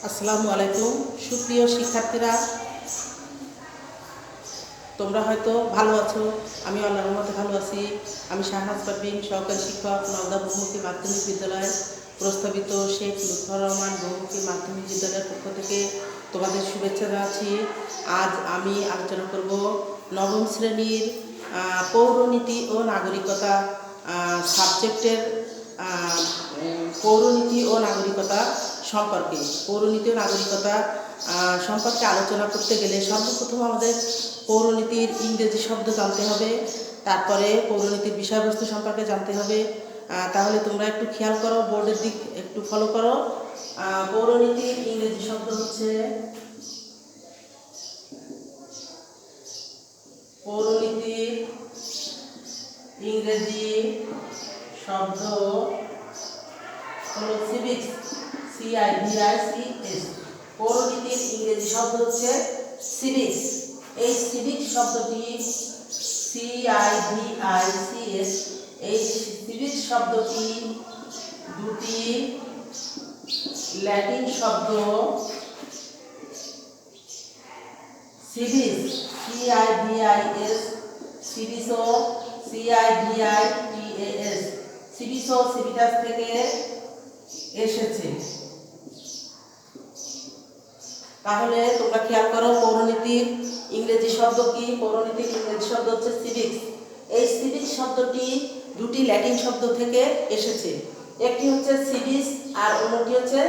আসসালামু আলাইকুম সুপ্রিয় শিক্ষার্থীরা, তোমরা হয়তো ভালো আছো। আমি আল্লাহর রহমতে ভালো আছি। আমি শাহনাজ পারভীন, সহকারী শিক্ষক, নওদা বহুমুখী মাধ্যমিক বিদ্যালয় প্রস্তাবিত শেখ লুৎফর রহমান বহুমুখী মাধ্যমিক বিদ্যালয়ের পক্ষ থেকে তোমাদের শুভেচ্ছা জানাচ্ছি। আজ আমি আলোচনা করব নবম শ্রেণীর পৌরনীতি ও নাগরিকতা সাবজেক্টের পৌরনীতি ও নাগরিকতা সম্পর্কে। পৌরনীতি ও নাগরিকতা সম্পর্কে আলোচনা করতে গেলে সর্বপ্রথম আমাদের পৌরনীতির ইংরেজি শব্দ জানতে হবে, তারপরে পৌরনীতির বিষয়বস্তু সম্পর্কে জানতে হবে। তাহলে তোমরা একটু খেয়াল করো, বোর্ডের দিক একটু ফলো করো। পৌরনীতির ইংরেজি শব্দ হচ্ছে পৌরনীতির ইংরেজি শব্দ হলো সিভিক্স, CIVICS। পৌরনীতির ইংরেজি শব্দ হচ্ছে সিভিক্স। এই সিভিক্স শব্দটি CIVICS, এই সিভিক্স শব্দটি দুটি ল্যাটিন শব্দ সিভিস, CIVIS, সিভিসো, CIVITAS, সিভিসো সিভিটাস থেকে এসেছে। তাহলে তোমরা খেয়াল করো, পৌরনীতির ইংরেজি শব্দ কি? পৌরনীতির ইংরেজি শব্দ হচ্ছে সিভিক্স। এই সিভিক্স শব্দটি দুটি ল্যাটিন শব্দ থেকে এসেছে। একটি হচ্ছে সিভিস আর অন্যটি হচ্ছে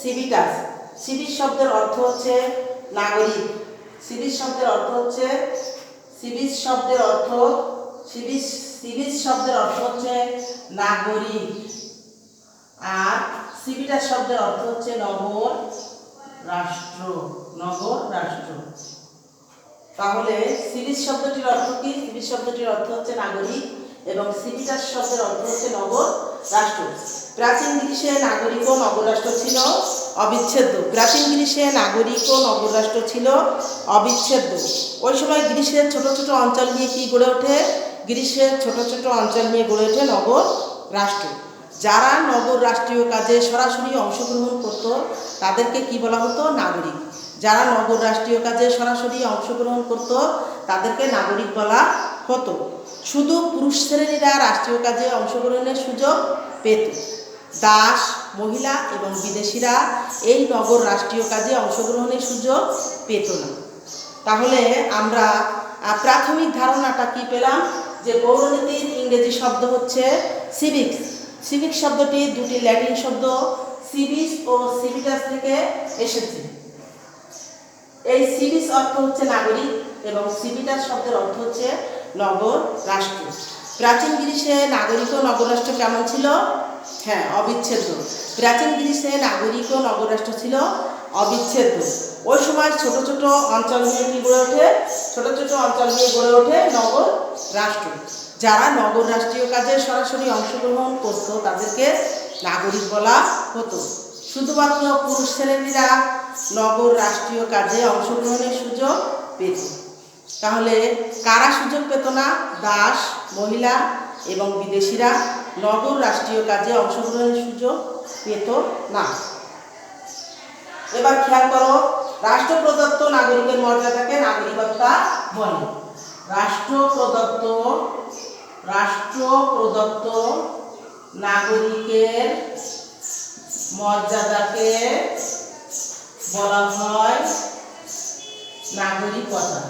সিভিটাস। সিভিস শব্দের অর্থ হচ্ছে নাগরিক। সিভিস শব্দের অর্থ হচ্ছে সিভিস শব্দের অর্থ সিভিস শব্দের অর্থ হচ্ছে নাগরিক, আর সিভিটাস শব্দের অর্থ হচ্ছে নগর রাষ্ট্র, নগর রাষ্ট্র। তাহলে সিভিস শব্দটির অর্থ কি? সিভিস শব্দটির অর্থ হচ্ছে নাগরিক এবং সিভিটাস শব্দের অর্থ হচ্ছে নগর রাষ্ট্র। প্রাচীন গ্রীসে নাগরিক ও নগর রাষ্ট্র ছিল অবিচ্ছেদ্য। প্রাচীন গ্রীসে নাগরিক ও নগর রাষ্ট্র ছিল অবিচ্ছেদ্য। ওই সময় গ্রীসের ছোট ছোট অঞ্চল নিয়ে কি গড়ে ওঠে? গ্রীসের ছোট ছোট অঞ্চল নিয়ে গড়ে ওঠে নগর রাষ্ট্র। যারা নগর রাষ্ট্রীয় কাজে সরাসরি অংশগ্রহণ করত তাদেরকে কি বলা হতো? নাগরিক। যারা নগর রাষ্ট্রীয় কাজে সরাসরি অংশগ্রহণ করত তাদেরকে নাগরিক বলা হতো। শুধু পুরুষ শ্রেণীরা রাষ্ট্রীয় কাজে অংশগ্রহণের সুযোগ পেত। দাস, মহিলা এবং বিদেশিরা এই নগর রাষ্ট্রীয় কাজে অংশগ্রহণের সুযোগ পেত না। তাহলে আমরা প্রাথমিক ধারণাটা কি পেলাম? যে পৌরনীতির ইংরেজি শব্দ হচ্ছে সিভিক্স। সিভিক্স শব্দটি দুটি ল্যাটিন শব্দ সিভিস ও সিভিটাস থেকে এসেছে। এই সিভিস অর্থ হচ্ছে নাগরিক এবং সিভিটাস শব্দের অর্থ হচ্ছে নগর রাষ্ট্র। প্রাচীন গ্রীসে নাগরিক ও নগর রাষ্ট্র কেমন ছিল? হ্যাঁ, অবিচ্ছেদ্য। প্রাচীন গ্রীসে নাগরিক ও নগর রাষ্ট্র ছিল অবিচ্ছেদ্য। ওই সময় ছোট ছোট অঞ্চল নিয়ে কি গড়ে ওঠে? ছোট ছোট অঞ্চল নিয়ে গড়ে ওঠে নগর রাষ্ট্র। যারা নগর রাষ্ট্রীয় কাজে সরাসরি অংশগ্রহণ করত তাদেরকে নাগরিক বলা হতো। শুধুমাত্র পুরুষ শ্রেণীরা নগর রাষ্ট্রীয় কাজে অংশগ্রহণের সুযোগ পেত। তাহলে কারা সুযোগ পেত না? দাস, মহিলা এবং বিদেশিরা নগর রাষ্ট্রীয় কাজে অংশগ্রহণের সুযোগ পেত না। এবার খেয়াল করো, রাষ্ট্র প্রদত্ত নাগরিকের মর্যাদাকে নাগরিকতা বলে। রাষ্ট্র প্রদত্ত নাগরিকের মর্যাদাকে বলা হয় নাগরিকতা।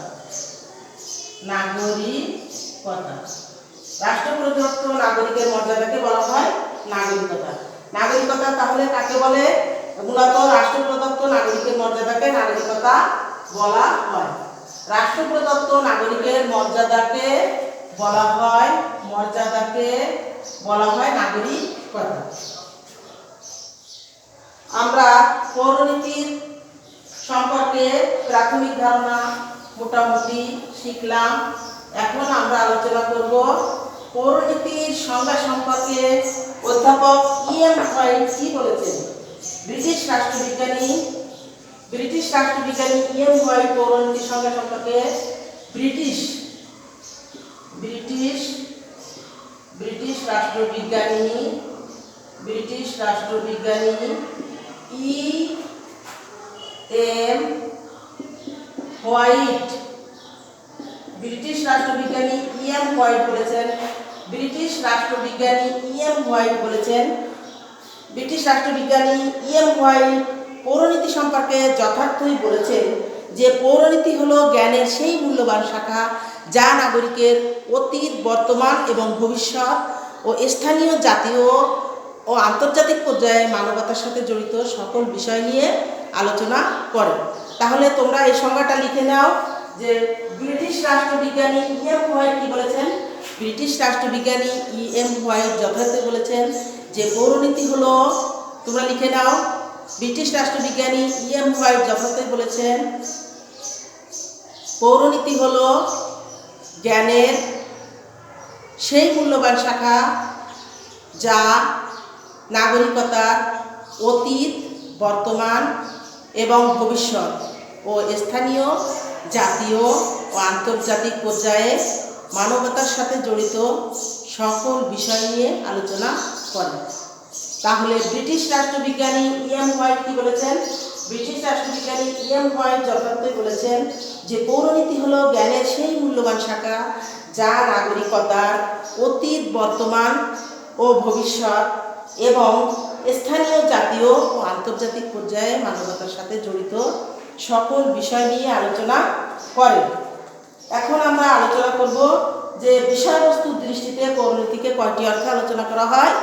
নাগরিকতা। রাষ্ট্র প্রদত্ত নাগরিকের মর্যাদাকে বলা হয় নাগরিকতা। নাগরিকতা তাহলে কাকে বলে? মূলত রাষ্ট্র প্রদত্ত নাগরিকের মর্যাদাকে নাগরিকতা বলা হয়। রাষ্ট্র প্রদত্ত নাগরিকের মর্যাদাকে বলা হয় নাগরিকতা। আমরা পৌরনীতির সম্পর্কে প্রাথমিক ধারণা মোটামুটি শিখলাম। এখন আমরা আলোচনা করব পৌরনীতির সংজ্ঞা সম্পর্কে। অধ্যাপক E.M. হোয়াইট কি বলেছেন? British রাষ্ট্রবিজ্ঞানী E.M. হোয়াইট পৌরনীতির সংজ্ঞা সম্পর্কে ব্রিটিশ রাষ্ট্রবিজ্ঞানী E এম হোয়াইট, ব্রিটিশ রাষ্ট্রবিজ্ঞানী ইএম হোয়াইট বলেছেন, ব্রিটিশ রাষ্ট্রবিজ্ঞানী ইএম হোয়াইট বলেছেন, ব্রিটিশ রাষ্ট্রবিজ্ঞানী ইএম হোয়াইট পৌরনীতি সম্পর্কে যথার্থই বলেছেন যে পৌরনীতি হলো জ্ঞানের সেই মূল্যবান শাখা যা নাগরিকের অতীত, বর্তমান এবং ভবিষ্যৎ ও স্থানীয়, জাতীয় ও আন্তর্জাতিক পর্যায়ে মানবতার সাথে জড়িত সকল বিষয় নিয়ে আলোচনা করে। তাহলে তোমরা এই সংজ্ঞাটা লিখে নাও যে ব্রিটিশ রাষ্ট্রবিজ্ঞানী ইএম হোয়াইট কি বলেছেন। ব্রিটিশ রাষ্ট্রবিজ্ঞানী ইএম হোয়াইট যথার্থ বলেছেন যে পৌরনীতি হলো, তোমরা লিখে নাও, ব্রিটিশ রাষ্ট্রবিজ্ঞানী ইএম হোয়াইট যথার্থ বলেছেন পৌরনীতি হলো জ্ঞানের সেই মূল্যবান শাখা যা নাগরিকতার অতীত, বর্তমান এবং ভবিষ্যৎ ও স্থানীয়, জাতীয় ও আন্তর্জাতিক পর্যায়ে মানবতার সাথে জড়িত সকল বিষয় নিয়ে আলোচনা করে। তাহলে ব্রিটিশ রাষ্ট্রবিজ্ঞানী ইএম হোয়াইট কি বলেছেন। ব্রিটিশ রাষ্ট্রবিজ্ঞানী ইএম হোয়াইট যথার্থই বলেছেন যে পৌরনীতি হলো জ্ঞানের সেই মূল্যবান শাখা যা নাগরিকতার অতীত, বর্তমান ও ভবিষ্যৎ এবং স্থানীয়, জাতীয় ও আন্তর্জাতিক পর্যায়ে মানবতার সাথে জড়িত সকল বিষয় নিয়ে আলোচনা করে। এখন আমরা আলোচনা করব যে বিষয়বস্তুর দৃষ্টিতে পৌরনীতিকে কয়টি অর্থে আলোচনা করা হয়।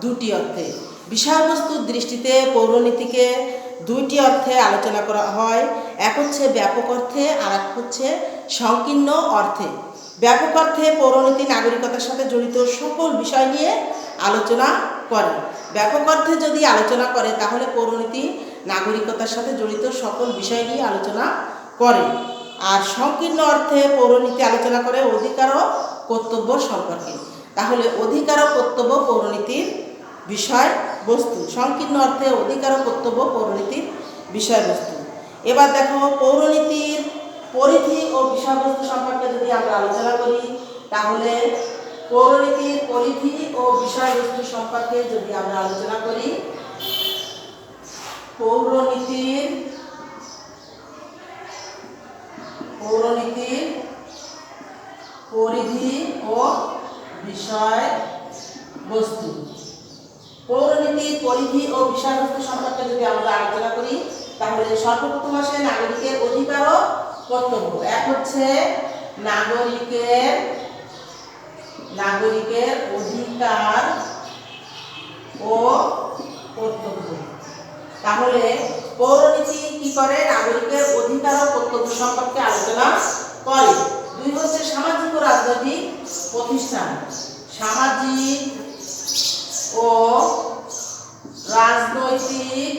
দুটি অর্থে। বিষয়বস্তুর দৃষ্টিতে পৌরনীতিকে দুইটি অর্থে আলোচনা করা হয়। এক হচ্ছে ব্যাপক অর্থে, আর এক হচ্ছে সংকীর্ণ অর্থে। ব্যাপক অর্থে পৌরনীতি নাগরিকতার সাথে জড়িত সকল বিষয় নিয়ে আলোচনা করে। ব্যাপক অর্থে যদি আলোচনা করে তাহলে পৌরনীতি নাগরিকতার সাথে জড়িত সকল বিষয় নিয়ে আলোচনা করে। আর সংকীর্ণ অর্থে পৌরনীতি আলোচনা করে অধিকার ও কর্তব্য সম্পর্কে। তাহলে অধিকার ও কর্তব্য পৌরনীতির বিষয়বস্তু। সংকীর্ণ অর্থে অধিকার ও কর্তব্য পৌরনীতির বিষয়বস্তু। এবার দেখো পৌরনীতির পরিধি ও বিষয়বস্তু সম্পর্কে যদি আমরা আলোচনা করি তাহলে পৌরনীতির পরিধি ও বিষয়বস্তু সম্পর্কে যদি আমরা আলোচনা করি, পৌরনীতির পরিধি ও বিষয়বস্তু। পৌরনীতির পরিধি ও বিষয়বস্তু সম্পর্কে যদি আমরা আলোচনা করি তাহলে সর্বপ্রথম আসে নাগরিকের অধিকার ও কর্তব্য। এক হচ্ছে নাগরিকের অধিকার ও কর্তব্য। তাহলে পৌরনীতি কি করে? নাগরিকের অধিকার ও কর্তব্য সম্পর্কে আলোচনা করে। দুই হচ্ছে সামাজিক ও রাজনৈতিক প্রতিষ্ঠান। সামাজিক ও রাজনৈতিক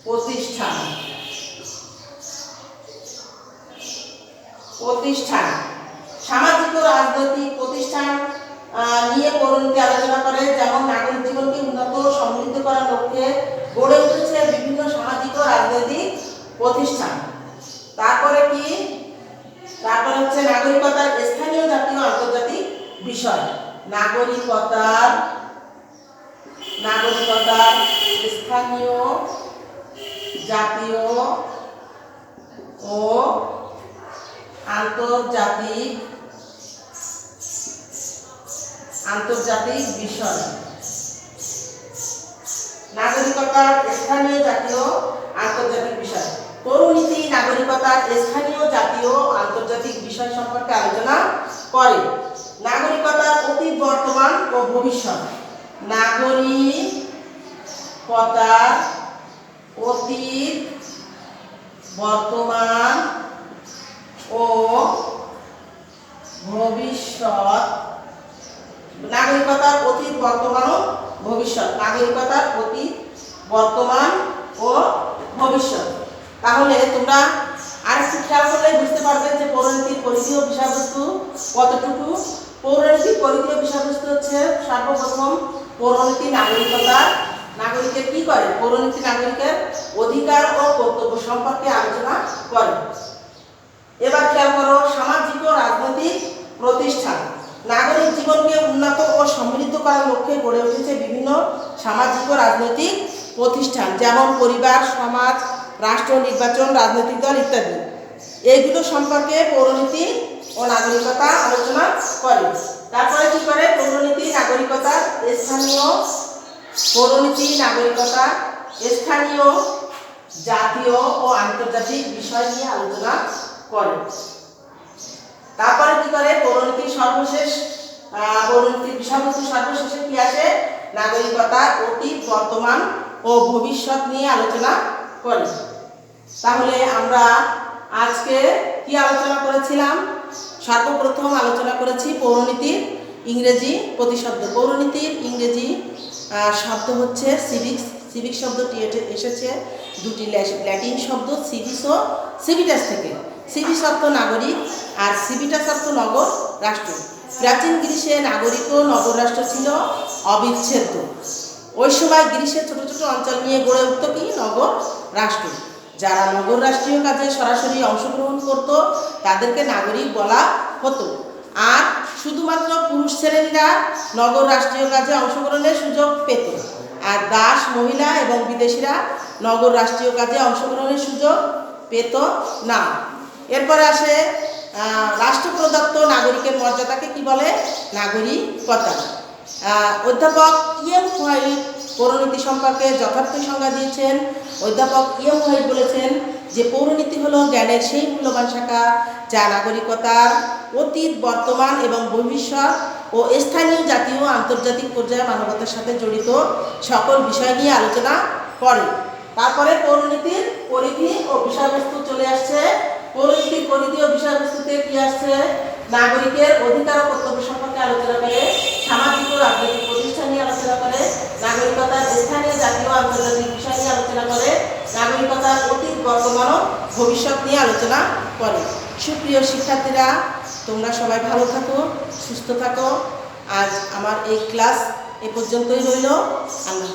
প্রতিষ্ঠান সামাজিক ও রাজনৈতিক প্রতিষ্ঠান নিয়ে পৌরনীতি আলোচনা করে। যেমন নাগরিক জীবনকে উন্নত ও সমৃদ্ধ করার লক্ষ্যে গড়ে উঠেছে বিভিন্ন সামাজিক ও রাজনৈতিক প্রতিষ্ঠান। তারপরে হচ্ছে নাগরিকতার স্থানীয়, জাতীয়, আন্তর্জাতিক বিষয়। নাগরিকতার স্থানীয়, জাতীয় ও আন্তর্জাতিক বিষয়। নাগরিকতার স্থানীয়, জাতীয়, আন্তর্জাতিক বিষয়। পৌরনীতি নাগরিকতার স্থানীয়, জাতীয়, আন্তর্জাতিক বিষয় সম্পর্কে আলোচনা করে। নাগরিকতার অতীত, বর্তমান ও ভবিষ্যৎ। নাগরিকতার অতীত, বর্তমান ও ভবিষ্যৎ। নাগরিকতার অতীত, বর্তমান ও ভবিষ্যৎ। নাগরিকতার অতীত, বর্তমান ও ভবিষ্যৎ। তাহলে তোমরা আরেকটু খেয়াল করলে বুঝতে পারবে যে পৌরনীতির পরিধি ও বিষয়বস্তু কতটুকু। পৌরনীতির পরিধি ও বিষয়বস্তু হচ্ছে সর্বপ্রথম পৌরনীতি নাগরিকের কি করে? পৌরনীতি নাগরিকের অধিকার ও কর্তব্য সম্পর্কে আলোচনা করে। এবার খেয়াল করো সামাজিক ও রাজনৈতিক প্রতিষ্ঠান। নাগরিক জীবনকে উন্নত ও সমৃদ্ধ করার লক্ষ্যে গড়ে উঠেছে বিভিন্ন সামাজিক ও রাজনৈতিক প্রতিষ্ঠান। যেমন পরিবার, সমাজ, রাষ্ট্র, নির্বাচন, রাজনৈতিক দল ইত্যাদি। এইগুলো সম্পর্কে পৌরনীতি ও নাগরিকতা আলোচনা করে। তারপরে কি করে? পৌরনীতি নাগরিকতা স্থানীয় পৌরনীতি নাগরিকতা স্থানীয়, জাতীয় ও আন্তর্জাতিক বিষয় নিয়ে আলোচনা করে। তারপরে কি করে? পৌরনীতির সর্বশেষ পৌরনীতির বিষয়বস্তু সর্বশেষে কি আসে? নাগরিকতার অতীত, বর্তমান ও ভবিষ্যৎ নিয়ে আলোচনা করে। তাহলে আমরা আজকে কি আলোচনা করেছিলাম? সর্বপ্রথম আলোচনা করেছি পৌরনীতির ইংরেজি প্রতিশব্দ। পৌরনীতির ইংরেজি শব্দ হচ্ছে সিভিক্স। সিভিক্স শব্দটি এসেছে দুটি ল্যাটিন শব্দ সিভিস ও সিভিটাস থেকে। সিভিস অর্থ নাগরিক আর সিভিটাস অর্থ নগর রাষ্ট্র। প্রাচীন গ্রীসে নাগরিক ও নগর রাষ্ট্র ছিল অবিচ্ছেদ্য। ওই সময় গ্রীসের ছোট ছোট অঞ্চল নিয়ে গড়ে উঠত কি? নগর রাষ্ট্র। যারা নগর রাষ্ট্রীয় কাজে সরাসরি অংশগ্রহণ করত তাদেরকে নাগরিক বলা হতো। আর শুধুমাত্র পুরুষ শ্রেণীরা নগর রাষ্ট্রীয় কাজে অংশগ্রহণের সুযোগ পেত, আর দাস, মহিলা এবং বিদেশিরা নগর রাষ্ট্রীয় কাজে অংশগ্রহণের সুযোগ পেত না। এরপরে আসে রাষ্ট্র প্রদত্ত নাগরিকের মর্যাদাকে কি বলে? নাগরিকতা। অধ্যাপক ইএম হোয়াইট পৌরনীতি সম্পর্কে যথার্থ সংজ্ঞা দিয়েছেন। অধ্যাপক ইএম হোয়াইট বলেছেন যে পৌরনীতি হলো জ্ঞানের সেই মূল্যবান শাখা যা নাগরিকতার অতীত, বর্তমান এবং ভবিষ্যৎ ও স্থানীয়, জাতীয় ও আন্তর্জাতিক পর্যায়ে মানবতার সাথে জড়িত সকল বিষয় নিয়ে আলোচনা করে। তারপরে পৌরনীতির পরিধি ও বিষয়বস্তু চলে আসছে। পৌরনীতির পরিধি ও বিষয়বস্তুতে কি আসছে? নাগরিকের অধিকার ও কর্তব্য সম্পর্কে আলোচনা করে, সামাজিক ও রাজনৈতিক প্রতিষ্ঠান নিয়ে আলোচনা করে, নাগরিকতার স্থানীয়, জাতীয় ও আন্তর্জাতিক বিষয় নিয়ে আলোচনা করে, নাগরিকতার অতীত, বর্তমান ও ভবিষ্যৎ নিয়ে আলোচনা করে। সুপ্রিয় শিক্ষার্থীরা, তোমরা সবাই ভালো থাকো, সুস্থ থাকো। আজ আমার এই ক্লাস এ পর্যন্তই রইল। আল্লাহ।